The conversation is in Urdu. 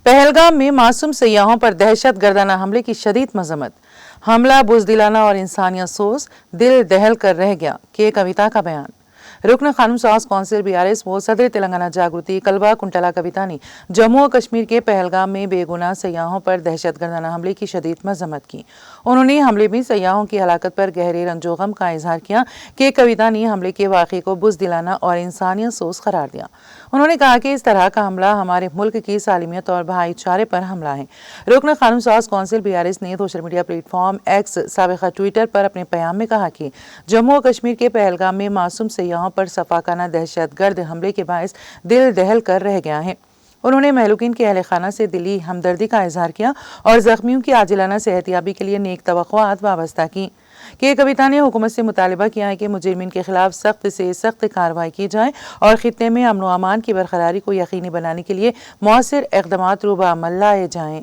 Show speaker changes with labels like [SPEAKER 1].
[SPEAKER 1] پہلگام میں معصوم سیاحوں پر دہشت گردانہ حملے کی شدید مذمت۔ حملہ بزدلانہ اور انسانیت سوز، دل دہل کر رہ گیا، کے کویتا کا بیان۔ رکن قانون ساز کونسل BRS و صدر تلنگانہ جاگرتی کلبا کنٹلا کویتا نے جموں و کشمیر کے پہلگام میں بے گناہ سیاحوں پر دہشت گردانہ حملے کی شدید مذمت کی۔ انہوں نے حملے میں سیاحوں کی ہلاکت پر گہرے رنج و غم کا اظہار کیا۔ کے کویتا نے حملے کے واقعے کو بزدلانہ اور انسانیت سوز قرار دیا۔ انہوں نے کہا کہ اس طرح کا حملہ ہمارے ملک کی سالمیت اور بھائی چارے پر حملہ ہے۔ رکن قانون ساز کونسل BRS نے social media plate form x سابقہ ٹویٹر پر اپنے پیام میں کہا کہ جموں و کشمیر کے پہلگام میں معصوم سیاحوں پر سفاکانہ دہشت گرد حملے کے باعث دل دہل کر رہ گیا ہے۔ انہوں نے مہلوکین کے اہل خانہ سے دلی ہمدردی کا اظہار کیا اور زخمیوں کی عاجلانہ صحتیابی کے لیے نیک توقعات وابستہ کی۔ کے کویتا نے حکومت سے مطالبہ کیا ہے کہ مجرمین کے خلاف سخت سے سخت کارروائی کی جائے اور خطے میں امن و امان کی برقراری کو یقینی بنانے کے لیے مؤثر اقدامات روبہ عمل لائے جائیں۔